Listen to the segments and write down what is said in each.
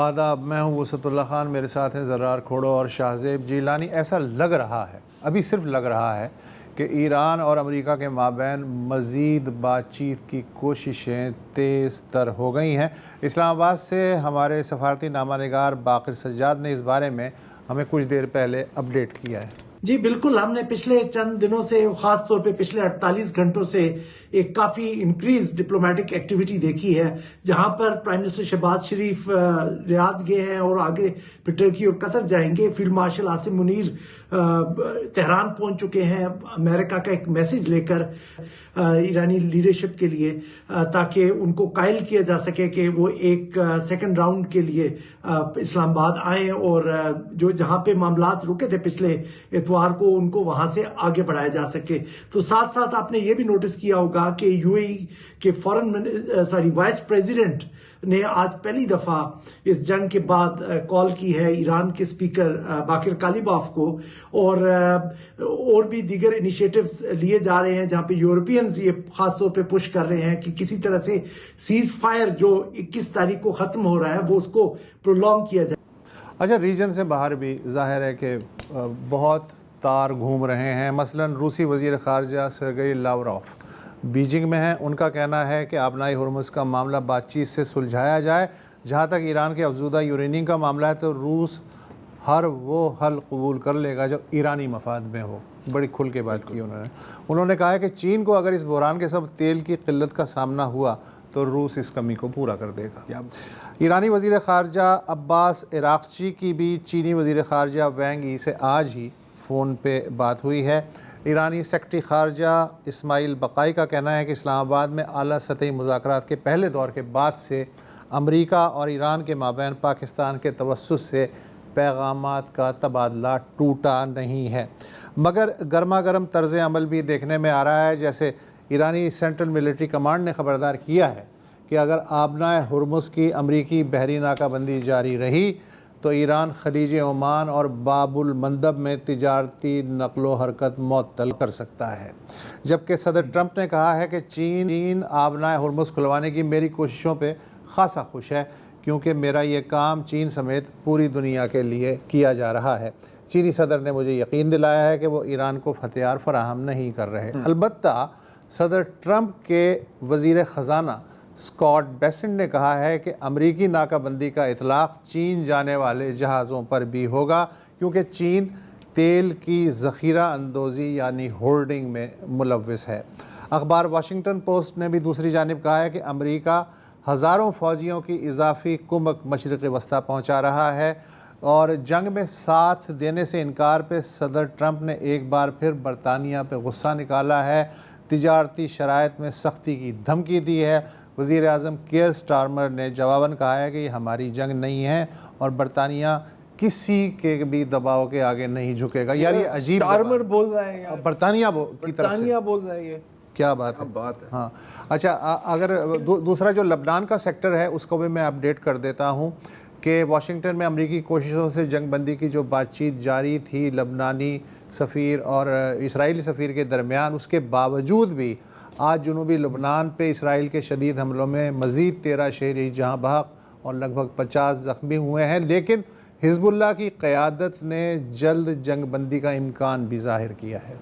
آداب، میں ہوں وسعت اللہ خان، میرے ساتھ ہیں زرار کھوڑو اور شاہزیب جیلانی۔ ایسا لگ رہا ہے، ابھی صرف لگ رہا ہے کہ ایران اور امریکہ کے مابین مزید بات چیت کی کوششیں تیز تر ہو گئی ہیں۔ اسلام آباد سے ہمارے سفارتی نامہ نگار باقر سجاد نے اس بارے میں ہمیں کچھ دیر پہلے اپڈیٹ کیا ہے۔ جی بالکل، ہم نے پچھلے چند دنوں سے، خاص طور پہ پچھلے 48 گھنٹوں سے ایک کافی انکریز ڈپلومیٹک ایکٹیویٹی دیکھی ہے، جہاں پر پرائم منسٹر شہباز شریف ریاض گئے ہیں اور آگے پھر ترکی اور قطر جائیں گے۔ Field marshal Asim Munir Tehran پہنچ چکے ہیں امریکہ کا ایک میسج لے کر ایرانی لیڈرشپ کے لیے، تاکہ ان کو قائل کیا جا سکے کہ وہ ایک سیکنڈ راؤنڈ کے لیے اسلام آباد آئیں، اور جو جہاں پہ معاملات رکے تھے پچھلے اتوار کو ان کو وہاں سے آگے بڑھایا جا سکے۔ تو ساتھ ساتھ آپ نے یہ بھی نوٹس کیا ہوگا کہ یو اے ای کے وائس پریزیڈنٹ نے آج پہلی دفعہ اس جنگ کے بعد کال کی ہے ایران کے اسپیکر باقر کالیباف کو، اور بھی دیگر انیشیٹوز لیے جا رہے ہیں جہاں پہ یورپینز یہ خاص طور پہ پش کر رہے ہیں کہ کسی طرح سے سیز فائر جو 21 تاریخ کو ختم ہو رہا ہے وہ اس کو پرولونگ کیا جائے۔ اچھا، ریجن سے باہر بھی ظاہر ہے کہ بہت تار گھوم رہے ہیں۔ مثلا روسی وزیر خارجہ سرگئی لاوروف بیجنگ میں ہیں۔ ان کا کہنا ہے کہ آبنائی ہرمز کا معاملہ بات چیت سے سلجھایا جائے۔ جہاں تک ایران کے افزودہ یورینیم کا معاملہ ہے تو روس ہر وہ حل قبول کر لے گا جو ایرانی مفاد میں ہو۔ بڑی کھل کے بات کی انہوں نے کہا ہے کہ چین کو اگر اس بحران کے سبب تیل کی قلت کا سامنا ہوا تو روس اس کمی کو پورا کر دے گا۔ ایرانی وزیر خارجہ عباس عراقچی کی بھی چینی وزیر خارجہ وینگ ای سے آج ہی فون پہ بات ہوئی ہے۔ ایرانی سیکرٹری خارجہ اسماعیل بقائی کا کہنا ہے کہ اسلام آباد میں اعلیٰ سطحی مذاکرات کے پہلے دور کے بعد سے امریکہ اور ایران کے مابین پاکستان کے توسط سے پیغامات کا تبادلہ ٹوٹا نہیں ہے، مگر گرما گرم طرز عمل بھی دیکھنے میں آ رہا ہے۔ جیسے ایرانی سینٹرل ملٹری کمانڈ نے خبردار کیا ہے کہ اگر آبنائے ہرمز کی امریکی بحری ناکہ بندی جاری رہی تو ایران خلیج عمان اور باب المندب میں تجارتی نقل و حرکت معطل کر سکتا ہے، جبکہ صدر ٹرمپ نے کہا ہے کہ چین آبنائے ہرمز کھلوانے کی میری کوششوں پہ خاصا خوش ہے، کیونکہ میرا یہ کام چین سمیت پوری دنیا کے لیے کیا جا رہا ہے۔ چینی صدر نے مجھے یقین دلایا ہے کہ وہ ایران کو ہتھیار فراہم نہیں کر رہے۔ البتہ صدر ٹرمپ کے وزیر خزانہ اسکاٹ بیسنٹ نے کہا ہے کہ امریکی ناکہ بندی کا اطلاق چین جانے والے جہازوں پر بھی ہوگا، کیونکہ چین تیل کی ذخیرہ اندوزی یعنی ہولڈنگ میں ملوث ہے۔ اخبار واشنگٹن پوسٹ نے بھی دوسری جانب کہا ہے کہ امریکہ ہزاروں فوجیوں کی اضافی کمک مشرق وسطیٰ پہنچا رہا ہے، اور جنگ میں ساتھ دینے سے انکار پہ صدر ٹرمپ نے ایک بار پھر برطانیہ پہ غصہ نکالا ہے، تجارتی شرائط میں سختی کی دھمکی دی ہے۔ وزیر اعظم کیئر سٹارمر نے جواباً کہا ہے کہ یہ ہماری جنگ نہیں ہے اور برطانیہ کسی کے بھی دباؤ کے آگے نہیں جھکے گا۔ یار یہ عجیب سٹارمر بول رہے ہیں، برطانیہ کی طرف سے بول رہے ہیں، کیا بات ہے۔ ہاں اچھا، اگر دوسرا جو لبنان کا سیکٹر ہے اس کو بھی میں اپڈیٹ کر دیتا ہوں کہ واشنگٹن میں امریکی کوششوں سے جنگ بندی کی جو بات چیت جاری تھی لبنانی سفیر اور اسرائیلی سفیر کے درمیان، اس کے باوجود بھی آج جنوبی لبنان پہ اسرائیل کے شدید حملوں میں مزید 13 شہری جاں بحق اور لگ بھگ 50 زخمی ہوئے ہیں، لیکن حزب اللہ کی قیادت نے جلد جنگ بندی کا امکان بھی ظاہر کیا ہے۔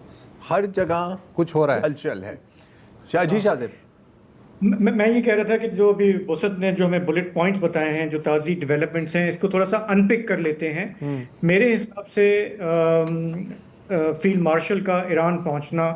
ہر جگہ کچھ ہو رہا ہے، ہلچل ہے۔ شاہزیب، میں یہ کہہ رہا تھا کہ جو ابھی وسعت نے جو ہمیں بلٹ پوائنٹس بتائے ہیں، جو تازی ڈیولپمنٹس ہیں، اس کو تھوڑا سا ان پک کر لیتے ہیں۔ میرے حساب سے فیلڈ مارشل کا ایران پہنچنا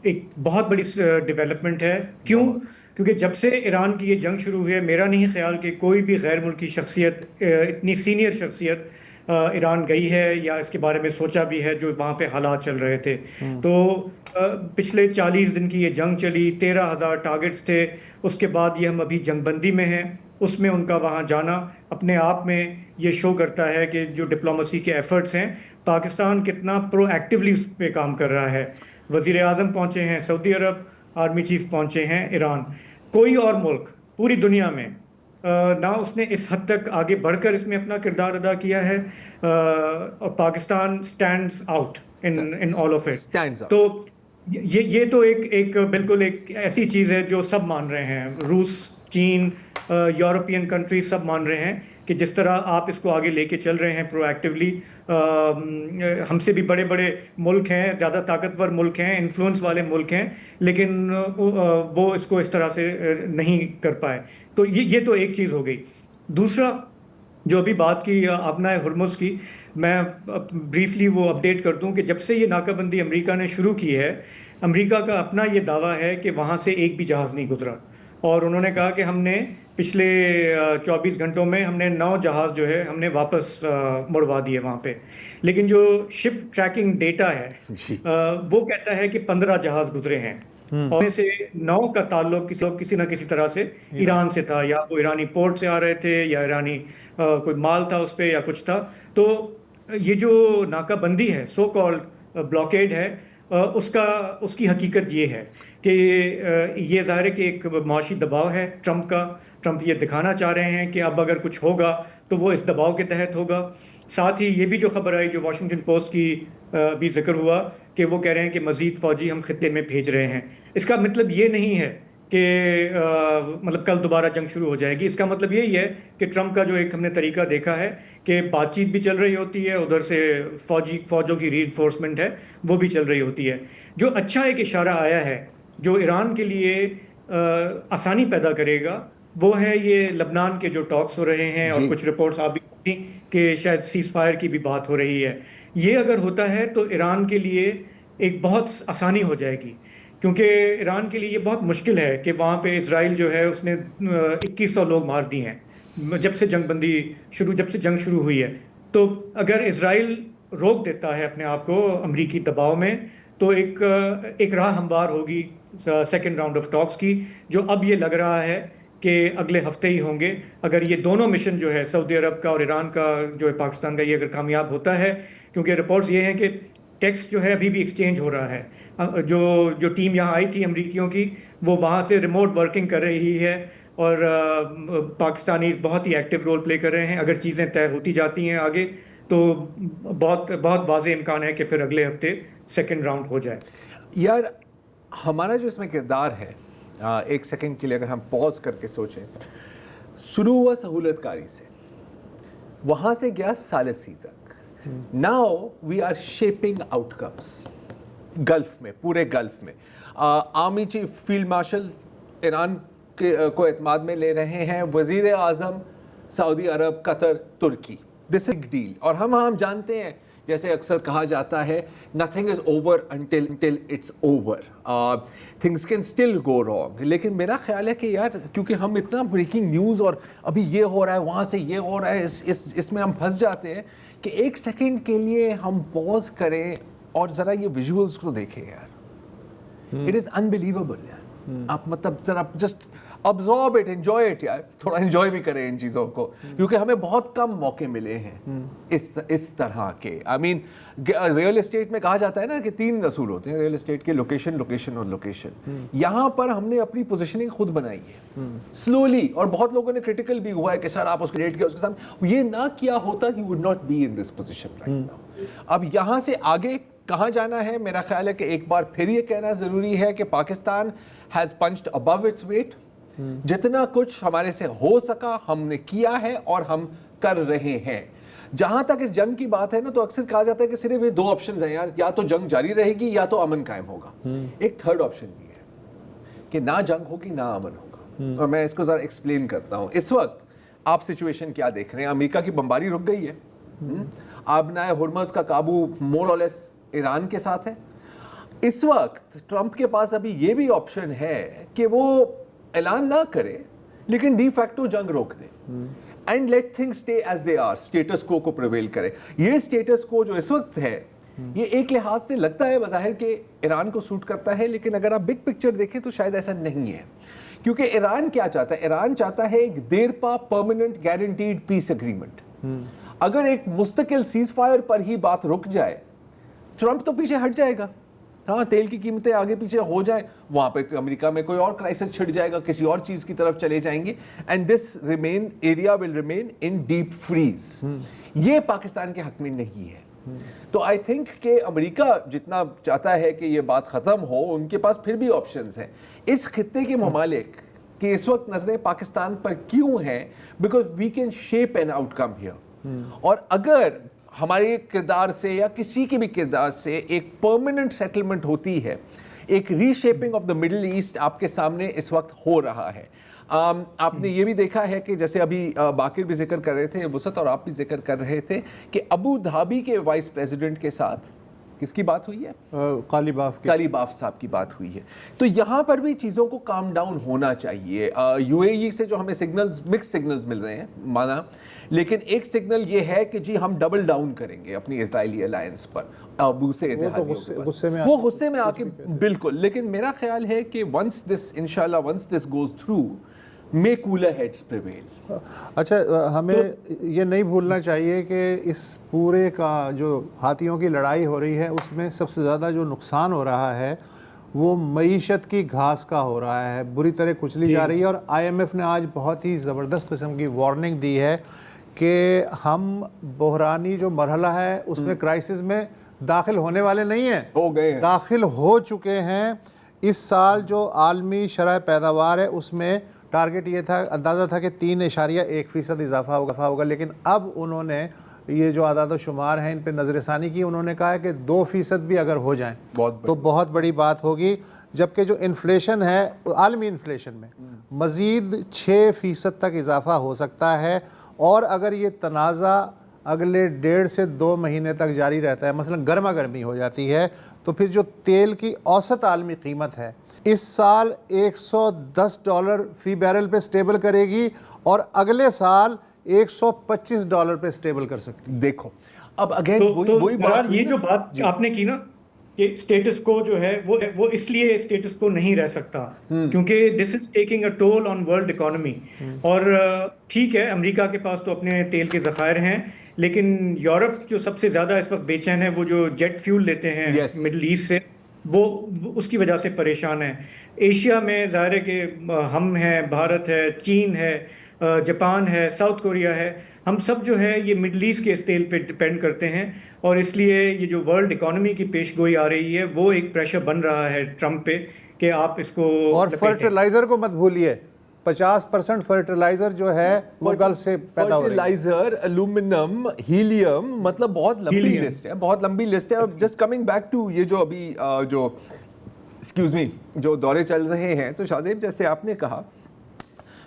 ایک بہت بڑی ڈیولپمنٹ ہے۔ کیونکہ جب سے ایران کی یہ جنگ شروع ہوئی ہے، میرا نہیں خیال کہ کوئی بھی غیر ملکی شخصیت، اتنی سینئر شخصیت ایران گئی ہے یا اس کے بارے میں سوچا بھی ہے جو وہاں پہ حالات چل رہے تھے۔ تو پچھلے 40 دن کی یہ جنگ چلی، 13,000 ٹارگٹس تھے، اس کے بعد یہ ہم ابھی جنگ بندی میں ہیں، اس میں ان کا وہاں جانا اپنے آپ میں یہ شو کرتا ہے کہ جو ڈپلومسی کے ایفرٹس ہیں، پاکستان کتنا پرو ایکٹیولی اس پہ کام کر رہا ہے۔ وزیر اعظم پہنچے ہیں سعودی عرب، آرمی چیف پہنچے ہیں ایران۔ کوئی اور ملک پوری دنیا میں نہ اس نے اس حد تک آگے بڑھ کر اس میں اپنا کردار ادا کیا ہے، اور Pakistan stands out in all of it. تو یہ تو ایک بالکل ایک ایسی چیز ہے جو سب مان رہے ہیں، روس چین, یورپین کنٹریز سب مان رہے ہیں کہ جس طرح آپ اس کو آگے لے کے چل رہے ہیں پرو ایکٹیولی, ہم سے بھی بڑے بڑے ملک ہیں, زیادہ طاقتور ملک ہیں, انفلوئنس والے ملک ہیں, لیکن وہ اس کو اس طرح سے نہیں کر پائے. تو یہ تو ایک چیز ہو گئی. دوسرا جو ابھی بات کی آبنائے ہرمز کی, میں بریفلی وہ اپڈیٹ کر دوں کہ جب سے یہ ناکہ بندی امریکہ نے شروع کی ہے, امریکہ کا اپنا یہ دعویٰ ہے کہ وہاں سے ایک بھی جہاز نہیں گزرا, اور انہوں نے کہا کہ ہم نے پچھلے 24 گھنٹوں میں ہم نے 9 جہاز جو ہے ہم نے واپس مڑوا دیے وہاں پہ. لیکن جو شپ ٹریکنگ ڈیٹا ہے وہ کہتا ہے کہ 15 جہاز گزرے ہیں, اور میں سے 9 کا تعلق کسی نہ کسی طرح سے ایران سے تھا, یا وہ ایرانی پورٹ سے آ رہے تھے, یا ایرانی کوئی مال تھا اس پہ, یا کچھ تھا. تو یہ جو ناکہ بندی ہے, سو کالڈ بلاکیڈ ہے, اس کی حقیقت یہ ہے کہ یہ ظاہر ہے کہ ایک معاشی دباؤ ہے ٹرمپ کا. ٹرمپ یہ دکھانا چاہ رہے ہیں کہ اب اگر کچھ ہوگا تو وہ اس دباؤ کے تحت ہوگا. ساتھ ہی یہ بھی جو خبر آئی, جو واشنگٹن پوسٹ کی بھی ذکر ہوا, کہ وہ کہہ رہے ہیں کہ مزید فوجی ہم خطے میں بھیج رہے ہیں. اس کا مطلب یہ نہیں ہے کہ مطلب کل دوبارہ جنگ شروع ہو جائے گی. اس کا مطلب یہی ہے کہ ٹرمپ کا جو ایک ہم نے طریقہ دیکھا ہے کہ بات چیت بھی چل رہی ہوتی ہے, ادھر سے فوجوں کی ری انفورسمنٹ ہے وہ بھی چل رہی ہوتی ہے. جو اچھا ایک اشارہ آیا ہے جو ایران کے لیے آسانی پیدا کرے گا, وہ ہے یہ لبنان کے جو ٹاکس ہو رہے ہیں, اور کچھ رپورٹس آپ بھی تھیں کہ شاید سیز فائر کی بھی بات ہو رہی ہے. یہ اگر ہوتا ہے تو ایران کے لیے ایک بہت آسانی ہو جائے گی, کیونکہ ایران کے لیے یہ بہت مشکل ہے کہ وہاں پہ اسرائیل جو ہے اس نے 2100 لوگ مار دیے ہیں جب سے جنگ شروع ہوئی ہے. تو اگر اسرائیل روک دیتا ہے اپنے آپ کو امریکی دباؤ میں, تو ایک راہ ہموار ہوگی سیکنڈ راؤنڈ آف ٹاکس کی, جو اب یہ لگ رہا ہے کہ اگلے ہفتے ہی ہوں گے. اگر یہ دونوں مشن جو ہے سعودی عرب کا اور ایران کا جو ہے پاکستان کا, یہ اگر کامیاب ہوتا ہے, کیونکہ رپورٹس یہ ہیں کہ ٹیکسٹ جو ہے ابھی بھی ایکسچینج ہو رہا ہے. جو ٹیم یہاں آئی تھی امریکیوں کی, وہ وہاں سے ریموٹ ورکنگ کر رہی ہے, اور پاکستانی بہت ہی ایکٹیو رول پلے کر رہے ہیں. اگر چیزیں طے ہوتی جاتی ہیں آگے, تو بہت بہت واضح امکان ہے کہ پھر اگلے ہفتے سیکنڈ راؤنڈ ہو جائے. یار ہمارا جو اس میں کردار ہے, ایک سیکنڈ کے لیے اگر ہم پوز کر کے سوچیں, شروع ہوا سہولت کاری سے, وہاں سے گیا ثالثی تک. Now we are shipping outcomes Gulf میں, پورے گلف میں. Army chief field marshal Iran کو اعتماد میں لے رہے ہیں, وزیر اعظم سعودی عرب, قطر, ترکی. دس از بگ ڈیل. اور ہم جانتے ہیں, جیسے اکثر کہا جاتا ہے, nothing is over until it's over. Things can still go wrong. لیکن میرا خیال ہے کہ یار کیونکہ ہم اتنا بریکنگ نیوز اور ابھی یہ ہو رہا ہے, وہاں سے یہ ہو رہا ہے, اس میں ہم پھنس جاتے ہیں کہ ایک سیکنڈ کے لیے ہم پوز کریں اور ذرا یہ ویژولز کو دیکھیں یار. It is unbelievable یار. آپ مطلب ذرا just absorb it, enjoy it یار, تھوڑا انجوائے بھی کریں ان چیزوں کو, کیونکہ ہمیں بہت کم موقع ملے ہیں اس طرح کے. آئی مین ریئل اسٹیٹ میں کہا جاتا ہے نا کہ 3 اصول ہوتے ہیں ریئل اسٹیٹ کے, لوکیشن, لوکیشن اور لوکیشن. یہاں پر ہم نے اپنی پوزیشننگ خود بنائی ہے سلولی, اور بہت لوگوں نے کرٹیکل بھی ہوا ہے کہ سر آپ اس کو ریٹ کیا, اس کے سامنے یہ نہ کیا ہوتا you would not be in this position right now. اب یہاں سے آگے کہاں جانا ہے, میرا خیال ہے کہ ایک بار پھر یہ کہنا ضروری ہے کہ Pakistan has punched above its weight. جتنا کچھ ہمارے سے ہو سکا ہم نے کیا ہے اور ہم کر رہے ہیں. جہاں تک اس جنگ کی بات ہے نا, تو اکثر کہا جاتا ہے کہ صرف یہ 2 آپشنز ہیں یار, یا تو جنگ جاری رہے گی یا تو امن قائم ہوگا. ایک تھرڈ آپشن بھی ہے کہ نہ جنگ ہوگی نہ امن ہوگا, اور میں اس کو ذرا ایکسپلین کرتا ہوں. اس وقت آپ سچویشن کیا دیکھ رہے ہیں, امریکہ کی بمباری رک گئی ہے, آبنائے ہرمز کا قابو مور اور لیس ایران کے ساتھ ہے. اس وقت ٹرمپ کے پاس ابھی یہ بھی آپشن ہے کہ وہ اعلان نہ کرے لیکن ڈی فیکٹو جنگ روک دے, and let things stay as they are, status quo prevail کرے. یہ اسٹیٹس کو جو اس وقت ہے, یہ ایک لحاظ سے لگتا ہے بظاہر کہ ایران کو سوٹ کرتا ہے, لیکن اگر آپ بگ پکچر دیکھیں تو شاید ایسا نہیں ہے. کیونکہ ایران کیا چاہتا ہے, ایران چاہتا ہے ایک دیر پا پرماننٹ گارنٹیڈ پیس اگریمنٹ. اگر ایک مستقل سیز فائر پر ہی بات رک جائے, ٹرمپ تو پیچھے ہٹ جائے گا. ہاں, تیل کی قیمتیں آگے پیچھے ہو جائیں, وہاں پہ امریکہ میں کوئی اور کرائسس چھڑ جائے گا, کسی اور چیز کی طرف چلے جائیں گے, and this area will remain in deep freeze. یہ پاکستان کے حق میں نہیں ہے. تو آئی تھنک کہ امریکہ جتنا چاہتا ہے کہ یہ بات ختم ہو, ان کے پاس پھر بھی آپشنز ہیں. اس خطے کے ممالک کہ اس وقت نظریں پاکستان پر کیوں ہیں؟ Because we can shape an outcome here. اور اگر ہمارے کردار سے یا کسی کے بھی کردار سے ایک پرماننٹ سیٹلمنٹ ہوتی ہے, ایک reshaping of the Middle East آپ کے سامنے اس وقت ہو رہا ہے. آپ نے یہ بھی دیکھا ہے کہ جیسے ابھی باقر بھی ذکر کر رہے تھے, وسعت اور آپ بھی ذکر کر رہے تھے کہ ابو دھابی کے وائس پریزیڈنٹ کے ساتھ کس کی بات ہوئی ہے؟ قالیباف صاحب کی بات ہوئی ہے. تو یہاں پر بھی چیزوں کو کام ڈاؤن ہونا چاہیے. یو اے ای سے جو ہمیں سگنلز, مکس سگنلز مل رہے ہیں مانا, لیکن ایک سگنل یہ ہے کہ جی ہم ڈبل ڈاؤن کریں گے اپنی اسرائیلی الائنس پر. ابو سے وہ غصے میں آ کے بالکل. لیکن میرا خیال ہے کہ ونس دس انشاءاللہ once this goes through may cooler heads prevail. اچھا, ہمیں یہ نہیں بھولنا چاہیے کہ اس پورے کا جو ہاتھیوں کی لڑائی ہو رہی ہے اس میں سب سے زیادہ جو نقصان ہو رہا ہے وہ معیشت کی گھاس کا ہو رہا ہے, بری طرح کچلی جا رہی ہے. اور آئی ایم ایف نے آج بہت ہی زبردست قسم کی وارننگ دی ہے کہ ہم بحرانی جو مرحلہ ہے اس میں کرائسس میں داخل ہونے والے نہیں ہیں, ہو گئے ہیں, داخل ہو چکے ہیں. اس سال جو عالمی شرح پیداوار ہے اس میں ٹارگٹ یہ تھا, اندازہ تھا کہ 3.1% اضافہ ہوگا, لیکن اب انہوں نے یہ جو اعداد و شمار ہیں ان پہ نظر ثانی کی. انہوں نے کہا ہے کہ 2% بھی اگر ہو جائیں تو بہت بڑی بات ہوگی. جبکہ جو انفلیشن ہے عالمی انفلیشن میں مزید 6% تک اضافہ ہو سکتا ہے. اور اگر یہ تنازع اگلے 1.5 سے 2 مہینے تک جاری رہتا ہے, مثلا گرما گرمی ہو جاتی ہے, تو پھر جو تیل کی اوسط عالمی قیمت ہے اس سال $110 فی بیرل پہ سٹیبل کرے گی اور اگلے سال $125 پہ سٹیبل کر سکتی. دیکھو اب اگین وہی بات, یہ جو بات آپ نے کی نا کہ اسٹیٹس کو جو ہے وہ اس لیے اسٹیٹس کو نہیں رہ سکتا کیونکہ this is taking a toll on world economy. اور ٹھیک ہے امریکہ کے پاس تو اپنے تیل کے ذخائر ہیں, لیکن یورپ جو سب سے زیادہ اس وقت بے چین ہے وہ جو جیٹ فیول لیتے ہیں مڈل ایسٹ سے, وہ اس کی وجہ سے پریشان ہیں. ایشیا میں ظاہر ہے کہ ہم ہیں, بھارت ہے, چین ہے, جاپان ہے, ساؤتھ کوریا ہے, ہم سب جو ہے یہ مڈل ایسٹ کے اس تیل پہ ڈپینڈ کرتے ہیں. اور اس لیے یہ جو ورلڈ اکانومی کی پیش گوئی آ رہی ہے وہ ایک پریشر بن رہا ہے ٹرمپ پہ کہ آپ اس کو. اور فرٹیلائزر کو مت بھولیے, 50% فرٹیلائزر جو ہے وہ گلف سے پیدا ہو رہی ہے. فرٹیلائزر, الومینم, ہیلیم, مطلب بہت لمبی لسٹ ہے, بہت لمبی لسٹ ہے. جسٹ کمنگ بیک ٹو یہ جو ابھی جو ایکسکیوز می جو دورے چل رہے ہیں, تو شاہزیب جیسے آپ نے کہا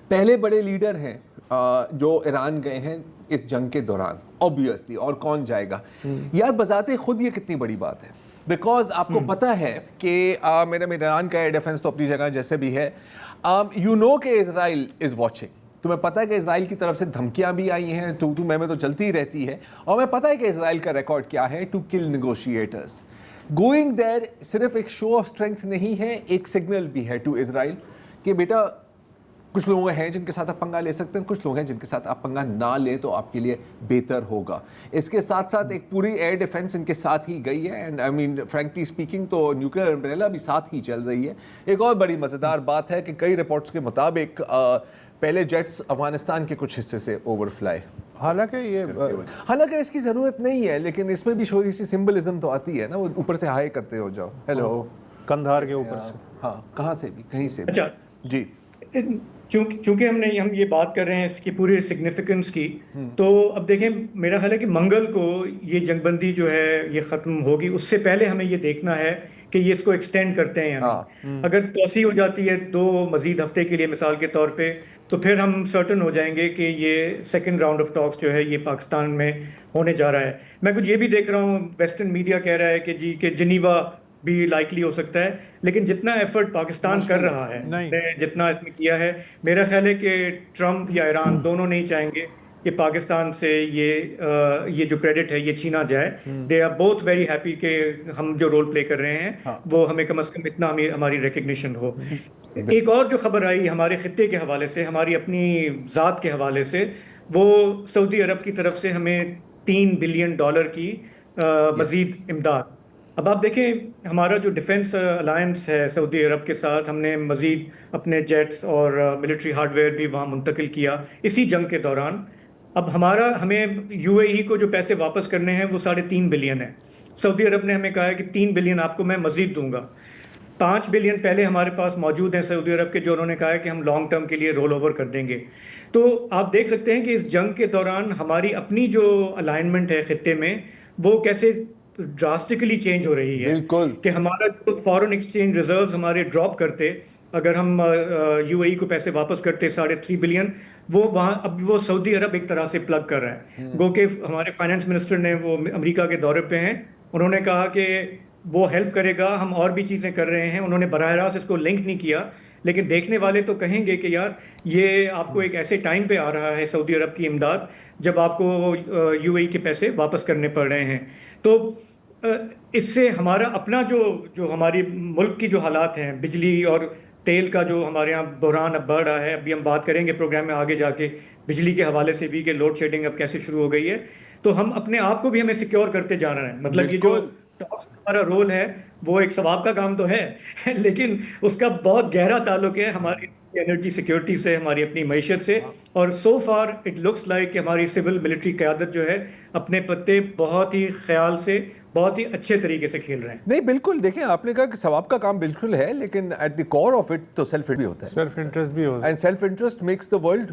پہلے بڑے لیڈر ہیں جو ایران گئے ہیں اس جنگ کے دوران, obviously, اور کون جائے گا یار. بذات خود یہ کتنی بڑی بات ہے, بیکاز آپ کو پتہ ہے کہ میرا ایران کا ایئر ڈیفنس تو اپنی جگہ جیسے بھی ہے, یو نو کہ اسرائیل از واچنگ. تمہیں پتہ ہے کہ اسرائیل کی طرف سے دھمکیاں بھی آئی ہیں, تو میں تو چلتی ہی رہتی ہے, اور میں پتہ ہے کہ اسرائیل کا ریکارڈ کیا ہے, to kill negotiators. Going there صرف ایک شو آف اسٹرینتھ نہیں ہے, ایک سگنل بھی ہے ٹو اسرائیل کہ بیٹا کچھ لوگ ہیں جن کے ساتھ آپ پنگا لے سکتے ہیں, کچھ لوگ ہیں جن کے ساتھ آپ پنگا نہ لیں تو آپ کے لیے بہتر ہوگا. اس کے ساتھ ساتھ ایک پوری ایئر ڈیفنس ان کے ساتھ ہی گئی ہے, and I mean frankly speaking تو نیوکلیئر امبریلا بھی ساتھ ہی چل رہی ہے. ایک اور بڑی مزیدار بات ہے کہ کئی رپورٹس کے مطابق پہلے جیٹس افغانستان کے کچھ حصے سے اوور فلائی, حالانکہ اس کی ضرورت نہیں ہے, لیکن اس میں بھی تھوڑی سی سمبلزم تو آتی ہے نا, وہ اوپر سے ہائی کرتے ہو جاؤ, ہیلو کندھار کے اوپر سے, ہاں کہاں سے بھی, کہیں سے بھی. اچھا جی, چونکہ ہم یہ بات کر رہے ہیں اس کی پوری سگنیفیکنس کی, تو اب دیکھیں میرا خیال ہے کہ منگل کو یہ جنگ بندی جو ہے یہ ختم ہوگی. اس سے پہلے ہمیں یہ دیکھنا ہے کہ یہ اس کو ایکسٹینڈ کرتے ہیں. اگر توسیع ہو جاتی ہے 2 مزید ہفتے کے لیے مثال کے طور پہ, تو پھر ہم سرٹن ہو جائیں گے کہ یہ سیکنڈ راؤنڈ آف ٹاکس جو ہے یہ پاکستان میں ہونے جا رہا ہے. میں کچھ یہ بھی دیکھ رہا ہوں ویسٹرن میڈیا کہہ رہا ہے کہ جی کہ جنیوا بھی لائکلی ہو سکتا ہے, لیکن جتنا ایفرٹ پاکستان کر رہا ہے, جتنا اس میں کیا ہے, میرا خیال ہے کہ ٹرمپ یا ایران دونوں نہیں چاہیں گے کہ پاکستان سے یہ جو کریڈٹ ہے یہ چھینا جائے. They are both very happy کہ ہم جو رول پلے کر رہے ہیں وہ ہمیں کم از کم اتنا ہماری ریکگنیشن ہو. ایک اور جو خبر آئی ہمارے خطے کے حوالے سے, ہماری اپنی ذات کے حوالے سے, وہ سعودی عرب کی طرف سے ہمیں $3 بلین کی مزید امداد. اب آپ دیکھیں ہمارا جو ڈیفنس الائنس ہے سعودی عرب کے ساتھ, ہم نے مزید اپنے جیٹس اور ملٹری ہارڈ ویئر بھی وہاں منتقل کیا اسی جنگ کے دوران. اب ہمیں یو اے ای کو جو پیسے واپس کرنے ہیں وہ $3.5 بلین ہیں. سعودی عرب نے ہمیں کہا ہے کہ $3 بلین آپ کو میں مزید دوں گا. 5 بلین پہلے ہمارے پاس موجود ہیں سعودی عرب کے، جو انہوں نے کہا ہے کہ ہم لانگ ٹرم کے لیے رول اوور کر دیں گے. تو آپ دیکھ سکتے ہیں کہ اس جنگ کے دوران ہماری اپنی جو الائنمنٹ ہے خطے میں وہ کیسے ڈراسٹکلی چینج ہو رہی ہے. بالکل. کہ ہمارا جو فارن ایکسچینج ریزروز ہمارے ڈراپ کرتے، اگر ہم یو اے ای کو پیسے واپس کرتے 3.5 بلین، وہ وہاں اب وہ سعودی عرب ایک طرح سے پلگ کر رہا ہے. گو کہ ہمارے فائنانس منسٹر نے، وہ امریکہ کے دورے پہ ہیں، انہوں نے کہا کہ وہ ہیلپ کرے گا، ہم اور بھی چیزیں کر رہے ہیں. انہوں نے براہ راست اس کو لنک نہیں کیا، لیکن دیکھنے والے تو کہیں گے کہ یار یہ آپ کو ایک ایسے ٹائم پہ آ رہا ہے سعودی عرب کی امداد جب آپ کو یو اے ای کے پیسے واپس کرنے پڑ رہے ہیں. تو اس سے ہمارا اپنا جو ہماری ملک کی جو حالات ہیں، بجلی اور تیل کا جو ہمارے یہاں بحران اب بڑھ رہا ہے، ابھی ہم بات کریں گے پروگرام میں آگے جا کے بجلی کے حوالے سے بھی کہ لوڈ شیڈنگ اب کیسے شروع ہو گئی ہے. تو ہم اپنے آپ کو بھی ہمیں سیکیور کرتے جا رہے ہیں. مطلب یہ جو ٹاکس ہمارا رول ہے وہ ایک ثواب کا کام تو ہے، لیکن اس کا بہت گہرا تعلق ہے ہماری انرجی سیکیورٹی سے، ہماری اپنی معیشت سے. اور سو فار اٹ لکس لائک کہ ہماری سول ملٹری قیادت جو ہے اپنے پتے بہت ہی خیال سے، بہت ہی اچھے طریقے سے کھیل رہے ہیں. نہیں بالکل، دیکھیں آپ نے کہا کہ ثواب کا کام بالکل ہے، لیکن at the core of it تو سیلف بھی ہوتا ہے، سیلف انٹرسٹ بھی ہوتا ہے، and self interest makes the world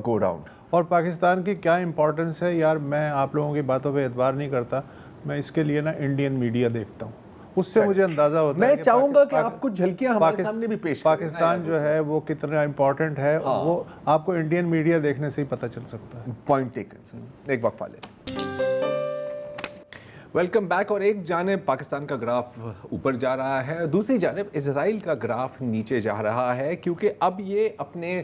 go round. اور پاکستان کی کیا امپورٹنس ہے یار، میں آپ لوگوں کی باتوں پہ اعتبار نہیں کرتا، میں اس کے لیے نا انڈین میڈیا دیکھتا ہوں، اس سے مجھے اندازہ ہوتا ہے. میں چاہوں گا کہ آپ کچھ جھلکیاں ہمارے سامنے بھی پیش کریں. پاکستان جو ہے وہ کتنا امپورٹنٹ ہے وہ آپ کو انڈین میڈیا دیکھنے سے ہی پتہ چل سکتا ہے. Point taken. ایک وقفہ لیں. Welcome back. اور ایک جانب پاکستان کا گراف اوپر جا رہا ہے، دوسری جانب اسرائیل کا گراف نیچے جا رہا ہے، کیونکہ اب یہ اپنے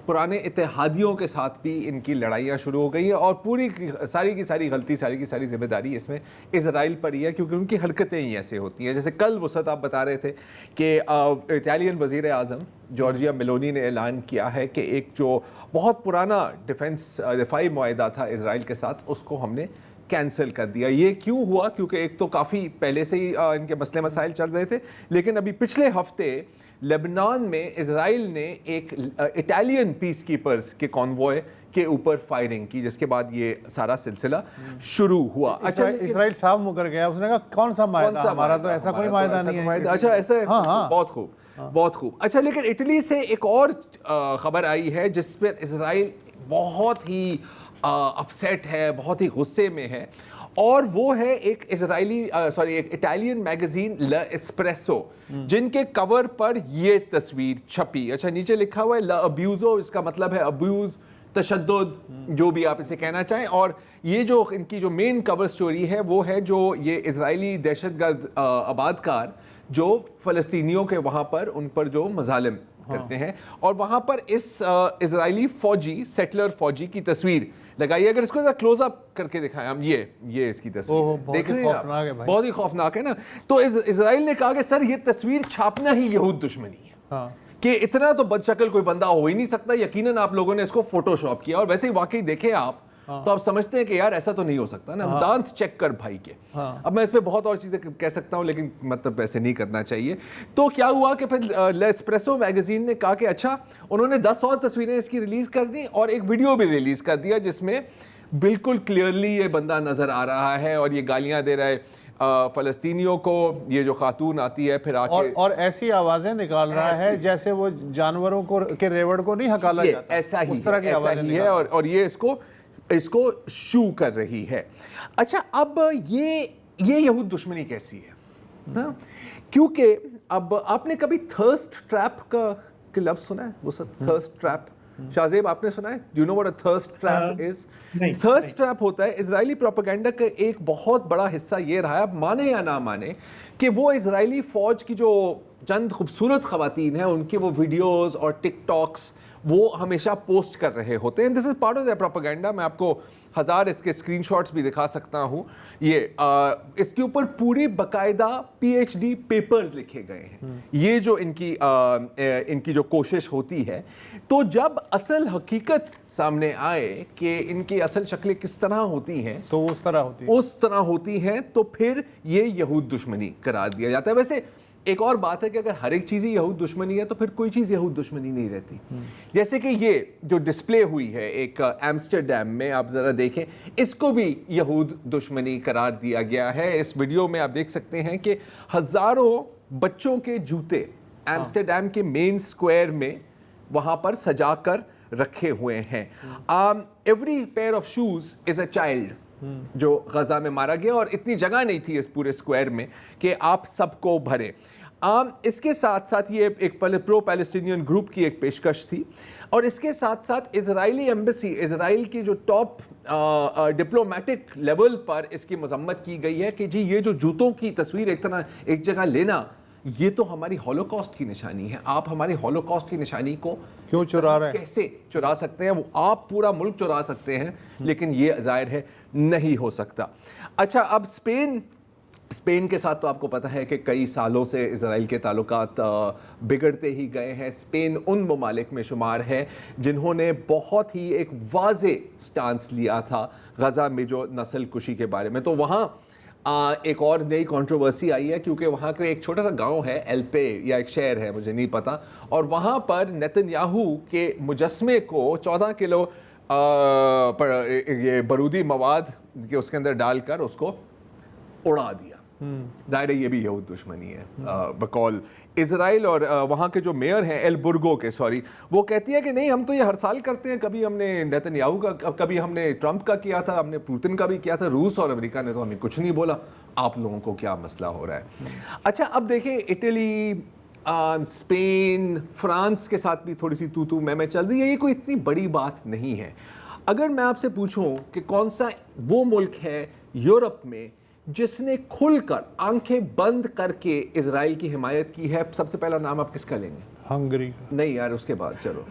پرانے اتحادیوں کے ساتھ بھی ان کی لڑائیاں شروع ہو گئی ہیں، اور پوری ساری کی ساری غلطی، ساری کی ساری ذمہ داری اس میں اسرائیل پر ہی ہے، کیونکہ ان کی حرکتیں ہی ایسے ہوتی ہیں. جیسے کل وسعت آپ بتا رہے تھے کہ اٹالین وزیر اعظم جارجیا میلونی نے اعلان کیا ہے کہ ایک جو بہت پرانا دفاعی معاہدہ تھا اسرائیل کے ساتھ، اس کو ہم نے کینسل کر دیا. یہ کیوں ہوا؟ کیونکہ ایک تو کافی پہلے سے ہی ان کے مسئلے مسائل چل رہے تھے، لیکن ابھی پچھلے ہفتے لیبنان میں اسرائیل نے ایک اٹالین پیس کیپرز کے کانوائے کے اوپر فائرنگ کی، جس کے بعد یہ سارا سلسلہ شروع ہوا. اچھا اسرائیل صاحب مکر گیا، اس نے کہا کون سا معاہدہ، ہمارا تو ایسا کوئی معاہدہ نہیں ہے. اچھا ایسا، بہت خوب بہت خوب. اچھا لیکن اٹلی سے ایک اور خبر آئی ہے جس پر اسرائیل بہت ہی اپسیٹ ہے، بہت ہی غصے میں ہے، اور وہ ہے ایک ایک اٹالین میگزین لا اسپریسو، جن کے کور پر یہ تصویر چھپی. اچھا نیچے لکھا ہوا ہے لا ابیوزو، اس کا مطلب ہے ابیوز، تشدد، جو بھی آپ اسے کہنا چاہیں. اور یہ جو ان کی جو مین کور سٹوری ہے وہ ہے جو یہ اسرائیلی دہشت گرد آباد کار جو فلسطینیوں کے وہاں پر ان پر جو مظالم کرتے ہیں، اور وہاں پر اس اسرائیلی فوجی سیٹلر فوجی کی تصویر لگائی. اگر اس کو کلوز اپ کر کے دکھائیں ہم، یہ اس کی تصویر دیکھ رہے ہیں، بہت ہی خوفناک ہے نا. تو اسرائیل نے کہا کہ سر یہ تصویر چھاپنا ہی یہود دشمنی ہے، کہ اتنا تو بد شکل کوئی بندہ ہو ہی نہیں سکتا. یقیناً آپ لوگوں نے اس کو فوٹو شاپ کیا، اور ویسے ہی واقعی دیکھیں آپ تو آپ سمجھتے ہیں کہ یار ایسا تو نہیں ہو سکتا نا، دانت چیک کر بھائی کے. اب میں اس پہ بہت اور چیزیں کہہ سکتا ہوں، لیکن مطلب ایسے نہیں کرنا چاہیے. تو کیا ہوا کہ پھر لیسپریسو میگزین نے کہا کہ اچھا، انہوں نے 10 اور تصویریں اس کی ریلیز کر دیں، اور ایک ویڈیو بھی ریلیز کر دیا جس میں بالکل کلیئرلی یہ بندہ نظر آ رہا ہے، اور یہ گالیاں دے رہا ہے فلسطینیوں کو. یہ جو خاتون آتی ہے پھر آ کے اور ایسی آوازیں نکال رہا ہے جیسے وہ جانوروں کو کے ریوڑ کو نہیں ہکالا جاتا، ایسا ہی اس طرح کی آوازیں ہے. اور یہ اس کو شو کر رہی ہے. اچھا اب یہ یہود دشمنی کیسی ہے؟ کیونکہ اب آپ نے کبھی تھرسٹ ٹریپ کا لفظ سنا ہے؟ وہ سب تھرسٹ ٹریپ، شاہزیب آپ نے سنا ہے؟ Do you know what a thirst trap is? Thirst trap ہوتا ہے اسرائیلی پروپیگنڈا کا ایک بہت بڑا حصہ. یہ رہا ہے، اب مانے یا نہ مانے، کہ وہ اسرائیلی فوج کی جو چند خوبصورت خواتین ہیں ان کی وہ ویڈیوز اور ٹک ٹاکس وہ ہمیشہ پوسٹ کر رہے ہوتے ہیں. This is part of the propaganda. میں آپ کو 1000 اس کے اسکرین شاٹس بھی دکھا سکتا ہوں. یہ اس کے اوپر پوری باقاعدہ PhD پیپرز لکھے گئے ہیں. یہ جو ان کی جو کوشش ہوتی ہے، تو جب اصل حقیقت سامنے آئے کہ ان کی اصل شکلیں کس طرح ہوتی ہیں، تو اس طرح ہوتی ہیں، تو پھر یہ یہود دشمنی قرار دیا جاتا ہے. ویسے ایک اور بات ہے کہ اگر ہر ایک چیز ہی یہود دشمنی ہے تو پھر کوئی چیز یہود دشمنی نہیں رہتی. جیسے کہ یہ جو ڈسپلے ہوئی ہے ایک ایمسٹرڈیم میں, آپ ذرا دیکھیں, اس کو بھی یہود دشمنی قرار دیا گیا ہے. اس ویڈیو میں آپ دیکھ سکتے ہیں کہ ہزاروں بچوں کے جوتے ایمسٹرڈیم کے مین سکوائر میں وہاں پر سجا کر رکھے ہوئے ہیں. Every pair of shoes is a child جو غزہ میں مارا گیا, اور اتنی جگہ نہیں تھی اس پورے سکوائر میں کہ آپ سب کو بھریں. اس کے ساتھ ساتھ یہ ایک پرو پیلسٹینین گروپ کی ایک پیشکش تھی, اور اس کے ساتھ ساتھ اسرائیلی ایمبیسی, اسرائیل کی جو ٹاپ ڈپلومیٹک لیول پر اس کی مذمت کی گئی ہے کہ جی یہ جو جوتوں کی تصویر ایک جگہ لینا, یہ تو ہماری ہولوکاسٹ کی نشانی ہے. آپ ہماری ہولوکاسٹ کی نشانی کو کیوں چرا رہے ہیں؟ کیسے چرا سکتے ہیں؟ وہ آپ پورا ملک چرا سکتے ہیں, لیکن یہ ظاہر ہے نہیں ہو سکتا. اچھا, اب اسپین کے ساتھ تو آپ کو پتہ ہے کہ کئی سالوں سے اسرائیل کے تعلقات بگڑتے ہی گئے ہیں. اسپین ان ممالک میں شمار ہے جنہوں نے بہت ہی ایک واضح سٹانس لیا تھا غزہ میں جو نسل کشی کے بارے میں. تو وہاں ایک اور نئی کنٹروورسی آئی ہے, کیونکہ وہاں کا ایک چھوٹا سا گاؤں ہے ایلپے, یا ایک شہر ہے, مجھے نہیں پتا, اور وہاں پر نیتن یاہو کے مجسمے کو 14 کلو یہ بارودی مواد کے اس کے اندر ڈال کر اس کو اڑا دیا. ظاہر ہے یہ بھی یہود دشمنی ہے بقول اسرائیل. اور وہاں کے جو میئر ہیں ایل برگو کے, وہ کہتی ہے کہ نہیں, ہم تو یہ ہر سال کرتے ہیں, کبھی ہم نے نیتن یاہو کا, کبھی ہم نے ٹرمپ کا کیا تھا, ہم نے پوتن کا بھی کیا تھا, روس اور امریکہ نے تو ہمیں کچھ نہیں بولا, آپ لوگوں کو کیا مسئلہ ہو رہا ہے. اچھا, اب دیکھیں اٹلی, اسپین, فرانس کے ساتھ بھی تھوڑی سی تو میں چل رہی ہے. یہ کوئی اتنی بڑی بات نہیں ہے. اگر میں آپ سے پوچھوں کہ کون سا وہ ملک ہے یورپ میں جس نے کھل کر آنکھیں بند کر کے اسرائیل کی حمایت کی ہے, سب سے پہلا نام آپ کس کا لیں گے؟ ہنگری. نہیں یار, اس کے بعد چلو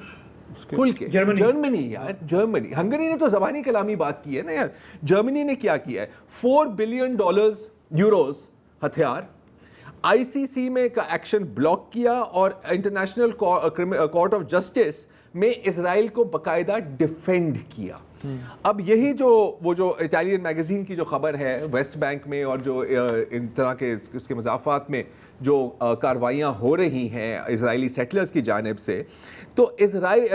کھل کے جرمنی. یار جرمنی, ہنگری نے تو زبانی کلامی بات کی ہے نا یار. جرمنی نے کیا کیا ہے؟ $4 بلین یوروز ہتھیار, آئی سی سی میں کا ایکشن بلاک کیا, اور انٹرنیشنل کورٹ آف جسٹس میں اسرائیل کو باقاعدہ ڈیفینڈ کیا. اب یہی وہ جو اٹالین میگزین کی جو خبر ہے ویسٹ بینک میں اور جو ان طرح کے اس کے مضافات میں جو کارروائیاں ہو رہی ہیں اسرائیلی سیٹلرز کی جانب سے, تو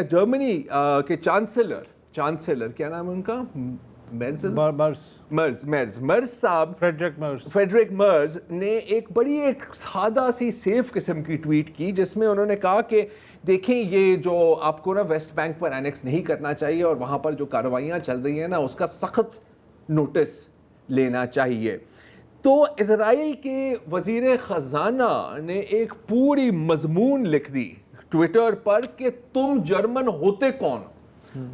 جرمنی کے چانسلر کیا نام ہے ان کا, مرز صاحب, فریڈرک مرز نے ایک بڑی ایک سادہ سی سیف قسم کی ٹویٹ کی, جس میں انہوں نے کہا کہ دیکھیں یہ جو آپ کو نا ویسٹ بینک پر اینیکس نہیں کرنا چاہیے, اور وہاں پر جو کارروائیاں چل رہی ہیں نا اس کا سخت نوٹس لینا چاہیے. تو اسرائیل کے وزیر خزانہ نے ایک پوری مضمون لکھ دی ٹویٹر پر کہ تم جرمن ہوتے کون؟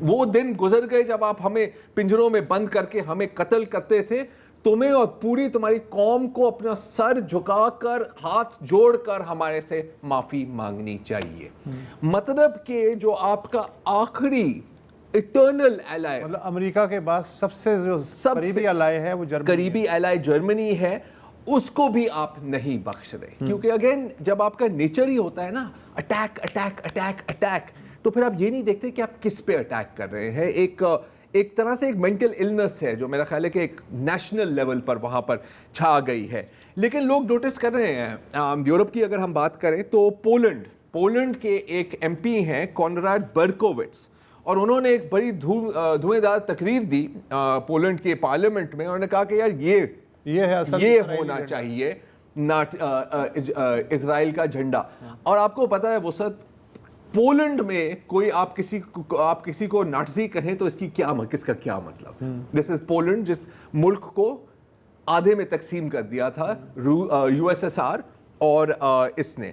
وہ دن گزر گئے جب آپ ہمیں پنجروں میں بند کر کے ہمیں قتل کرتے تھے. تمہیں اور پوری تمہاری قوم کو اپنا سر جھکا کر ہاتھ جوڑ کر ہمارے سے معافی مانگنی چاہیے. مطلب کہ جو آپ کا آخری ایٹرنل ایلائی, مطلب امریکہ کے بعد سب سے جو قریبی ایلائی ہے وہ جرمنی, قریبی ایلائی جرمنی ہے, اس کو بھی آپ نہیں بخش رہے. کیونکہ اگین جب آپ کا نیچر ہی ہوتا ہے نا اٹیک اٹیک اٹیک اٹیک, تو پھر آپ یہ نہیں دیکھتے کہ آپ کس پہ اٹیک کر رہے ہیں. ایک طرح سے ایک مینٹل النس ہے جو میرا خیال ہے کہ ایک نیشنل لیول پر وہاں پر چھا گئی ہے. لیکن لوگ نوٹس کر رہے ہیں. یورپ کی اگر ہم بات کریں تو پولینڈ کے ایک ایم پی ہیں کونراڈ برکووٹس, اور انہوں نے ایک بڑی دھویں دار تقریر دی پولینڈ کے پارلیمنٹ میں. انہوں نے کہا کہ یار یہ ہونا چاہیے اسرائیل کا جھنڈا. اور آپ کو پتا ہے وہ سب پولینڈ میں کوئی آپ کسی کو ناٹزی کہیں تو اس کا کیا مطلب؟ دس از پولینڈ جس ملک کو آدھے میں تقسیم کر دیا تھا یو ایس ایس آر اور اس نے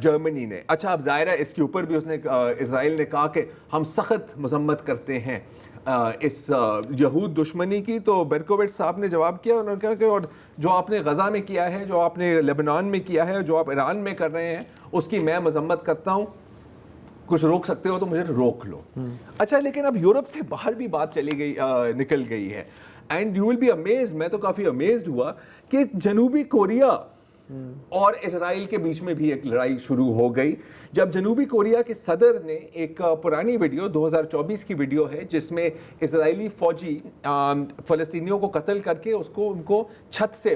جرمنی نے. اچھا, اب ظاہر ہے اس کے اوپر بھی اس نے اسرائیل نے کہا کہ ہم سخت مذمت کرتے ہیں اس یہود دشمنی کی. تو برکووٹ صاحب نے جواب کیا, انہوں نے کہا کہ اور جو آپ نے غزہ میں کیا ہے, جو آپ نے لبنان میں کیا ہے, جو آپ ایران میں کر رہے ہیں, اس کی میں مذمت کرتا ہوں. کچھ روک سکتے ہو تو مجھے روک لو. اچھا, لیکن اب یورپ سے باہر بھی بات نکل گئی ہے. And you will be amazed, میں تو کافی امیزڈ ہوا کہ جنوبی کوریا اور اسرائیل کے بیچ میں بھی ایک لڑائی شروع ہو گئی. جب جنوبی کوریا کے صدر نے ایک پرانی ویڈیو 2024 کی ویڈیو ہے جس میں اسرائیلی فوجی فلسطینیوں کو قتل کر کے ان کو چھت سے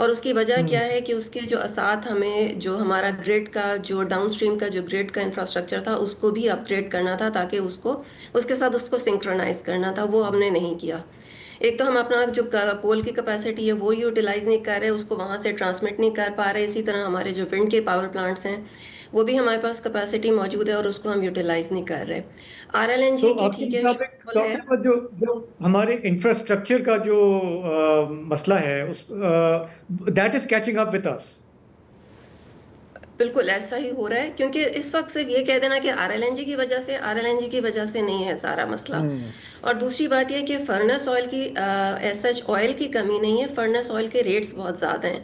اور اس کی وجہ کیا ہے کہ اس کے جو ساتھ ہمیں جو ہمارا گریڈ کا جو ڈاؤن اسٹریم کا جو گریڈ کا انفراسٹرکچر تھا اس کو بھی اپ گریڈ کرنا تھا تاکہ اس کے ساتھ اس کو سنکرونائز کرنا تھا، وہ ہم نے نہیں کیا۔ ایک تو ہم اپنا جو کول کی کیپیسٹی ہے وہ یوٹیلائز نہیں کر رہے، اس کو وہاں سے ٹرانسمٹ نہیں کر پا رہے، اسی طرح ہمارے جو ونڈ کے پاور پلانٹس ہیں وہ بھی ہمارے پاس کیپیسٹی موجود ہے اور اس کو ہم یوٹیلائز نہیں کر رہے۔ آر ایل این جی تو کی آپ کے ٹھیک ہے مطابق شامل ہے، ڈاکٹر صاحب جو ہمارے انفراسٹرکچر کا جو مسئلہ ہے اس that is catching up with us. بالکل ایسا ہی ہو رہا ہے، کیونکہ اس وقت صرف یہ کہہ دینا کہ آر ایل این جی کی وجہ سے، آر ایل این جی کی وجہ سے نہیں ہے سارا مسئلہ۔ اور دوسری بات یہ کہ فرنس آئل کی ایز سچ آئل کی کمی نہیں ہے، فرنس آئل کے ریٹس بہت زیادہ ہیں،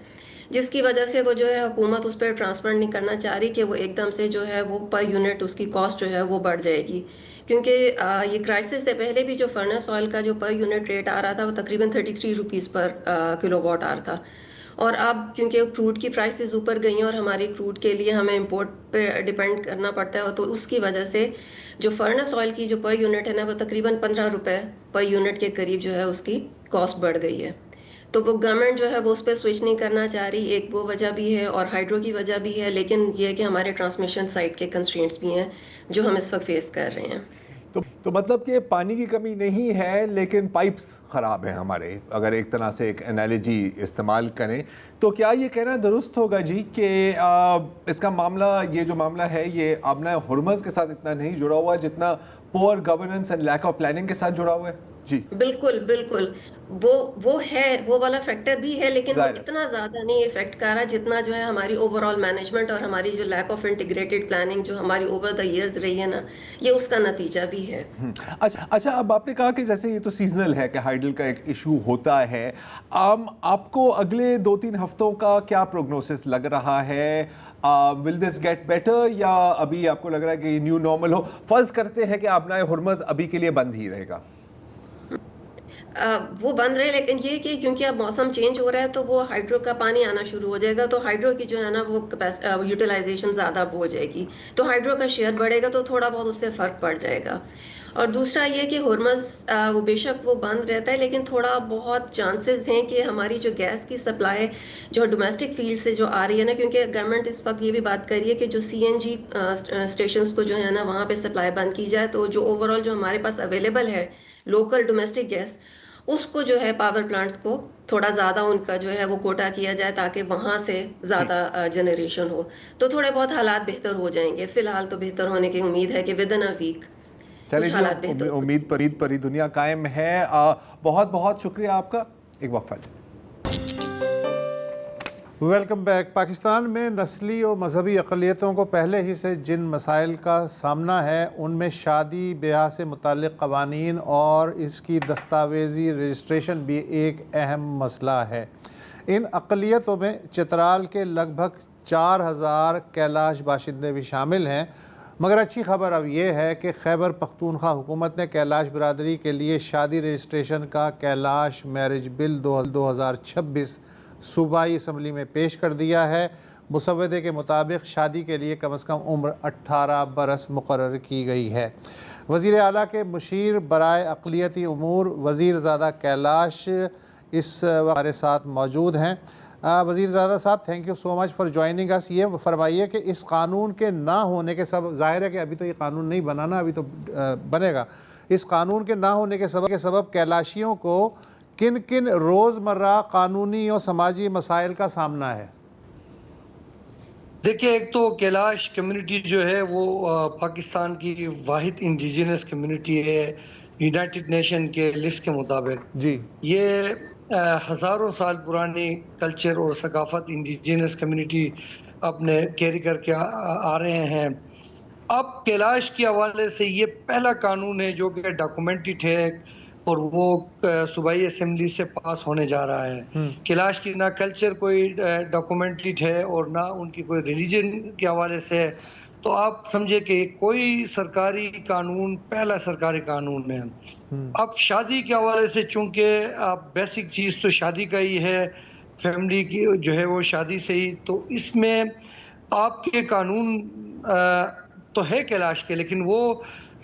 جس کی وجہ سے وہ جو ہے حکومت اس پہ ٹرانسفر نہیں کرنا چاہ رہی کہ وہ ایک دم سے جو ہے وہ پر یونٹ اس کی کاسٹ جو ہے وہ بڑھ جائے گی، کیونکہ یہ کرائسس سے پہلے بھی جو فرنس آئل کا جو پر یونٹ ریٹ آ رہا تھا وہ تقریباً 33 روپیز پر کلو واٹ آر تھا، اور اب کیونکہ کروڈ کی پرائسز اوپر گئی ہیں اور ہماری کروڈ کے لیے ہمیں امپورٹ پہ ڈیپینڈ کرنا پڑتا ہے، تو اس کی وجہ سے جو فرنس آئل کی جو پر یونٹ ہے نا وہ تقریباً 15 روپے پر یونٹ کے قریب جو ہے اس کی کاسٹ بڑھ گئی ہے۔ تو وہ گورنمنٹ جو ہے وہ اس پہ سوئچ نہیں کرنا چاہ رہی، ایک وہ وجہ بھی ہے اور ہائیڈرو کی وجہ بھی ہے، لیکن یہ ہے کہ ہمارے ٹرانسمیشن سائٹ کے کنسٹرینٹس بھی ہیں جو ہم اس وقت فیس کر رہے ہیں۔ تو مطلب کہ پانی کی کمی نہیں ہے لیکن پائپس خراب ہیں ہمارے، اگر ایک طرح سے ایک انالوجی استعمال کریں تو کیا یہ کہنا درست ہوگا جی کہ اس کا معاملہ، یہ جو معاملہ ہے یہ آبنائے ہرمز کے ساتھ اتنا نہیں جڑا ہوا جتنا پور governance and lack of planning کے ساتھ جڑا ہوا ہے؟ جی بالکل بالکل، وہ ہے، وہ والا فیکٹر بھی ہے، لیکن وہ اتنا زیادہ نہیں افیکٹ کر رہا جتنا جو ہے ہماری اوور آل مینجمنٹ اور ہماری جو لیک آف انٹیگریٹڈ پلاننگ جو ہماری اوور دا ایئرز رہی ہے نا، یہ اس کا نتیجہ بھی ہے۔ اچھا، اب آپ نے کہا کہ جیسے یہ تو سیزنل ہے کہ ہائیڈل کا ایک ایشو ہوتا ہے، آپ کو اگلے 2-3 ہفتوں کا کیا پروگنوسس لگ رہا ہے؟ ول دس گیٹ بیٹر یا ابھی آپ کو لگ رہا ہے کہ یہ نیو نارمل ہو؟ فرض کرتے ہیں کہ آبنائے ہرمز ابھی کے لیے بند ہی رہے گا۔ وہ بند رہے، لیکن یہ کہ کیونکہ اب موسم چینج ہو رہا ہے تو وہ ہائیڈرو کا پانی آنا شروع ہو جائے گا، تو ہائیڈرو کی جو ہے نا وہ یوٹیلائزیشن زیادہ ہو جائے گی، تو ہائیڈرو کا شیئر بڑھے گا تو تھوڑا بہت اس سے فرق پڑ جائے گا۔ اور دوسرا یہ کہ ہرمز وہ بے شک وہ بند رہتا ہے، لیکن تھوڑا بہت چانسز ہیں کہ ہماری جو گیس کی سپلائی جو ڈومیسٹک فیلڈ سے جو آ رہی ہے نا، کیونکہ گورنمنٹ اس وقت یہ بھی بات کر رہی ہے کہ جو سی این جی اسٹیشنز کو جو ہے نا وہاں پہ سپلائی بند کی جائے، تو جو اوور آل جو ہمارے پاس اویلیبل ہے لوکل ڈومیسٹک گیس، اس کو جو ہے پاور پلانٹس کو تھوڑا زیادہ ان کا جو ہے وہ کوٹا کیا جائے تاکہ وہاں سے زیادہ جنریشن ہو، تو تھوڑے بہت حالات بہتر ہو جائیں گے۔ فی الحال تو بہتر ہونے کی امید ہے کہ ود ان اے ویک چلیں حالات جی، بہتر امید پری دنیا قائم ہے۔ بہت بہت شکریہ آپ کا، ایک وقفہ لیں۔ Welcome back. پاکستان میں نسلی و مذہبی اقلیتوں کو پہلے ہی سے جن مسائل کا سامنا ہے ان میں شادی بیاہ سے متعلق قوانین اور اس کی دستاویزی رجسٹریشن بھی ایک اہم مسئلہ ہے۔ ان اقلیتوں میں چترال کے لگ بھگ 4000 کیلاش باشندے بھی شامل ہیں، مگر اچھی خبر اب یہ ہے کہ خیبر پختونخوا حکومت نے کیلاش برادری کے لیے شادی رجسٹریشن کا کیلاش میرج بل 2026 صوبائی اسمبلی میں پیش کر دیا ہے۔ مسودے کے مطابق شادی کے لیے کم از کم عمر 18 برس مقرر کی گئی ہے۔ وزیر اعلیٰ کے مشیر برائے اقلیتی امور وزیر زادہ کیلاش اس وقت ہمارے ساتھ موجود ہیں۔ Wazir Zada sahib, thank you so much for joining us. یہ فرمائیے کہ اس قانون کے نہ ہونے کے سبب، ظاہر ہے کہ ابھی تو یہ قانون نہیں بنانا، ابھی تو بنے گا، اس قانون کے نہ ہونے کے سبب کیلاشیوں کو کن کن روزمرہ قانونی اور سماجی مسائل کا سامنا ہے؟ دیکھیں، ایک تو کیلاش کمیونٹی جو ہے وہ پاکستان کی واحد انڈیجنس کمیونٹی ہے یونائٹڈ نیشن کے لسٹ کے مطابق۔ جی، یہ ہزاروں سال پرانی کلچر اور ثقافت انڈیجنس کمیونٹی اپنے کیری کر کے آ رہے ہیں۔ اب کیلاش کے حوالے سے یہ پہلا قانون ہے جو کہ ڈاکومنٹڈ ہے اور وہ صوبائی اسمبلی سے پاس ہونے جا رہا ہے۔ کیلاش کی نہ کلچر کوئی ڈاکومنٹڈ ہے اور نہ ان کی کوئی ریلیجن کے حوالے سے، تو آپ سمجھے کہ کوئی سرکاری قانون پہلا سرکاری قانون ہے۔ اب شادی کے حوالے سے چونکہ بیسک چیز تو شادی کا ہی ہے، فیملی کی جو ہے وہ شادی سے ہی، تو اس میں آپ کے قانون تو ہے کیلاش کے، لیکن وہ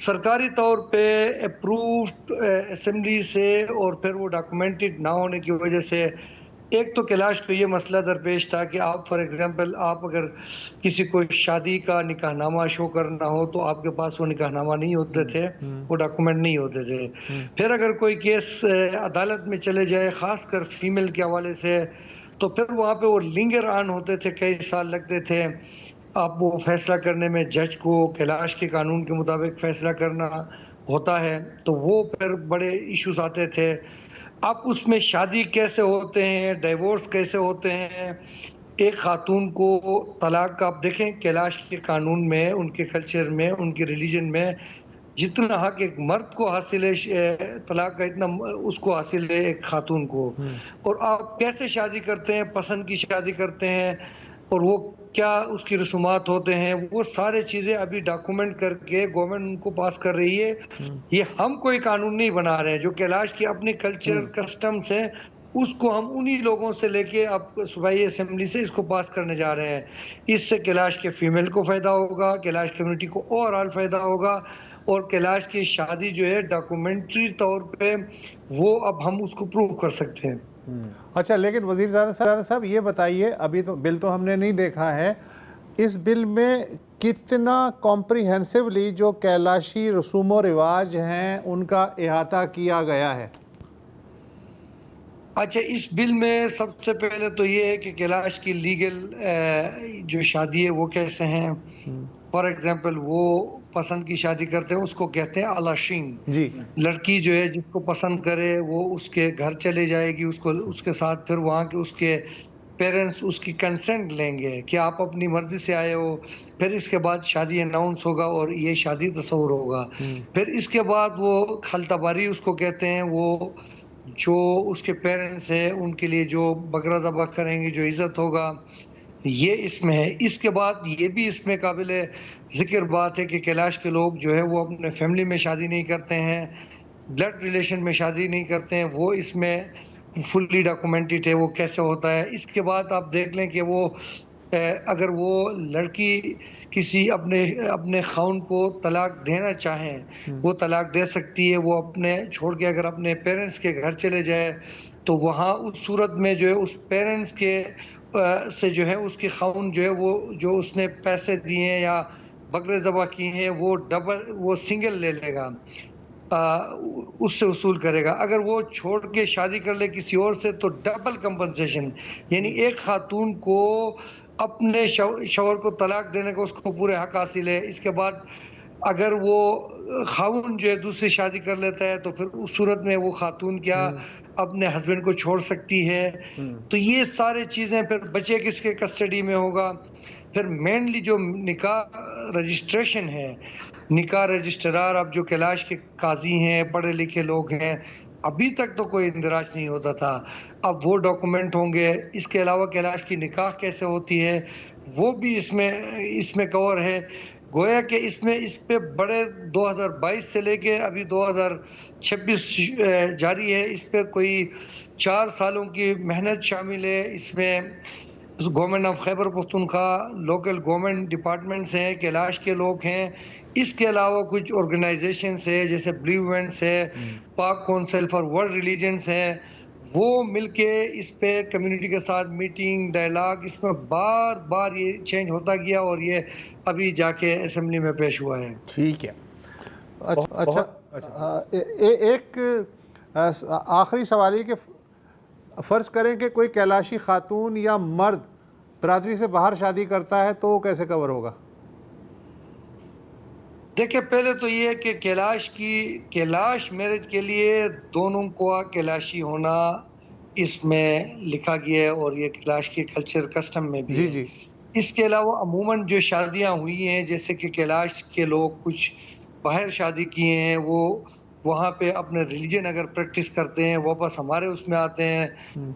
سرکاری طور پہ اپرووڈ اسمبلی سے اور پھر وہ ڈاکومنٹڈ نہ ہونے کی وجہ سے ایک تو کیلاش کو یہ مسئلہ درپیش تھا کہ آپ فار ایگزامپل آپ اگر کسی کو شادی کا نکاح نامہ شو کرنا ہو تو آپ کے پاس وہ نکاح نامہ نہیں ہوتے تھے، وہ ڈاکومنٹ نہیں ہوتے تھے. پھر اگر کوئی کیس عدالت میں چلے جائے خاص کر فیمیل کے حوالے سے تو پھر وہاں پہ وہ لنگر آن ہوتے تھے، کئی سال لگتے تھے آپ وہ فیصلہ کرنے میں. جج کو کیلاش کے قانون کے مطابق فیصلہ کرنا ہوتا ہے تو وہ پھر بڑے ایشوز آتے تھے. اب اس میں شادی کیسے ہوتے ہیں، ڈیورس کیسے ہوتے ہیں، ایک خاتون کو طلاق کا آپ دیکھیں کیلاش کے قانون میں، ان کے کلچر میں، ان کے ریلیجن میں جتنا حق ایک مرد کو حاصل ہے طلاق کا اتنا اس کو حاصل ہے ایک خاتون کو. اور آپ کیسے شادی کرتے ہیں، پسند کی شادی کرتے ہیں اور وہ کیا اس کی رسومات ہوتے ہیں، وہ سارے چیزیں ابھی ڈاکومنٹ کر کے گورنمنٹ ان کو پاس کر رہی ہے. یہ ہم کوئی قانون نہیں بنا رہے ہیں، جو کیلاش کی اپنے کلچر کسٹمز ہیں اس کو ہم انہی لوگوں سے لے کے اب صوبائی اسمبلی سے اس کو پاس کرنے جا رہے ہیں. اس سے کیلاش کے فیمیل کو فائدہ ہوگا، کیلاش کمیونٹی کو اوور آل فائدہ ہوگا، اور کیلاش کی شادی جو ہے ڈاکومنٹری طور پہ وہ اب ہم اس کو پروو کر سکتے ہیں. اچھا، لیکن وزیر صاحب یہ بتائیے، ابھی تو بل تو ہم نے نہیں دیکھا ہے، اس بل میں کتنا کمپریہنسولی جو کیلاشی رسوم و رواج ہیں ان کا احاطہ کیا گیا ہے؟ اچھا، اس بل میں سب سے پہلے تو یہ ہے کہ کیلاش کی لیگل جو شادی ہے وہ کیسے ہیں. فار ایگزامپل وہ پسند کی شادی کرتے ہیں، اس کو کہتے ہیں علاشین. جی، لڑکی جو ہے جس کو پسند کرے وہ اس کے گھر چلے جائے گی، اس کے ساتھ پھر وہاں کے اس کے پیرنٹس اس کی کنسنٹ لیں گے کہ آپ اپنی مرضی سے آئے ہو. پھر اس کے بعد شادی اناؤنس ہوگا اور یہ شادی تصور ہوگا. پھر اس کے بعد وہ خلطباری اس کو کہتے ہیں، وہ جو اس کے پیرنٹس ہیں ان کے لیے جو بکرا ذبح کریں گے، جو عزت ہوگا، یہ اس میں ہے. اس کے بعد یہ بھی اس میں قابل ذکر بات ہے کہ کیلاش کے لوگ جو ہے وہ اپنے فیملی میں شادی نہیں کرتے ہیں، بلڈ ریلیشن میں شادی نہیں کرتے ہیں. وہ اس میں فلی ڈاکومنٹڈ ہے وہ کیسے ہوتا ہے. اس کے بعد آپ دیکھ لیں کہ وہ اگر وہ لڑکی کسی اپنے خاون کو طلاق دینا چاہیں وہ طلاق دے سکتی ہے. وہ اپنے چھوڑ کے اگر اپنے پیرنٹس کے گھر چلے جائے تو وہاں اس صورت میں جو ہے اس پیرنٹس کے سے جو ہے اس کی خاون جو ہے وہ جو اس نے پیسے دیے ہیں یا بکرے ذبح کی ہیں وہ سنگل لے لے گا، اس سے وصول کرے گا. اگر وہ چھوڑ کے شادی کر لے کسی اور سے تو ڈبل کمپنسیشن، یعنی ایک خاتون کو اپنے شوہر کو طلاق دینے کا اس کو پورے حق حاصل ہے. اس کے بعد اگر وہ خاون جو ہے دوسری شادی کر لیتا ہے تو پھر اس صورت میں وہ خاتون کیا اپنے ہسبینڈ کو چھوڑ سکتی ہے. تو یہ سارے چیزیں، پھر بچے کس کے کسٹڈی میں ہوگا. پھر مینلی جو نکاح رجسٹریشن ہے، نکاح رجسٹرار اب جو کیلاش کے قاضی ہیں، پڑھے لکھے لوگ ہیں، ابھی تک تو کوئی اندراج نہیں ہوتا تھا، اب وہ ڈاکومنٹ ہوں گے. اس کے علاوہ کیلاش کی نکاح کیسے ہوتی ہے وہ بھی اس میں کور ہے. گویا کہ اس پہ بڑے 2022 سے لے کے ابھی 2026 جاری ہے، اس پہ کوئی 4 سالوں کی محنت شامل ہے. اس میں government of Khyber Pakhtunkhwa, local government departments ہیں، کیلاش کے لوگ ہیں، اس کے علاوہ کچھ آرگنائزیشنز ہیں جیسے بلیو ایونٹس ہے، پاک کونسل فار ورلڈ ریلیجنز ہیں، وہ مل کے اس پہ کمیونٹی کے ساتھ میٹنگ ڈائلاگ، اس میں بار بار یہ چینج ہوتا گیا اور یہ ابھی جا کے اسمبلی میں پیش ہوا ہے. ٹھیک ہے. اچھا، ایک آخری سوال یہ کہ فرض کریں کہ کوئی کیلاشی خاتون یا مرد برادری سے باہر شادی کرتا ہے تو وہ کیسے کور ہوگا؟ دیکھیں، پہلے تو یہ کہ کیلاش میرج کے لیے دونوں کو کیلاشی ہونا اس میں لکھا گیا ہے اور یہ کیلاش کے کلچر کسٹم میں بھی ہے. اس کے علاوہ عموماً جو شادیاں ہوئی ہیں جیسے کہ کیلاش کے لوگ کچھ باہر شادی کیے ہیں، وہ وہاں پہ اپنے ریلیجن اگر پریکٹس کرتے ہیں واپس ہمارے اس میں آتے ہیں،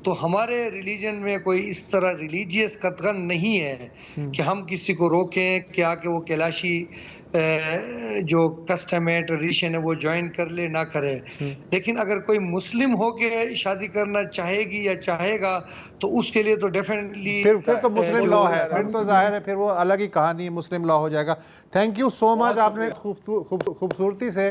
تو ہمارے ریلیجن میں کوئی اس طرح ریلیجیس قطغن نہیں ہے کہ ہم کسی کو روکیں کہ آ کے وہ کیلاشی جو کسٹم ہے، ٹریڈیشن ہے، وہ جوائن کر لے نہ کرے. لیکن اگر کوئی مسلم ہو کے شادی کرنا چاہے گی یا چاہے گا تو اس کے لیے تو ڈیفینیٹلی پھر تو مسلم لا ہے، پھر تو ظاہر ہے پھر وہ الگ ہی کہانی مسلم لا ہو جائے گا. تھینک یو سو مچ. آپ نے خوبصورتی سے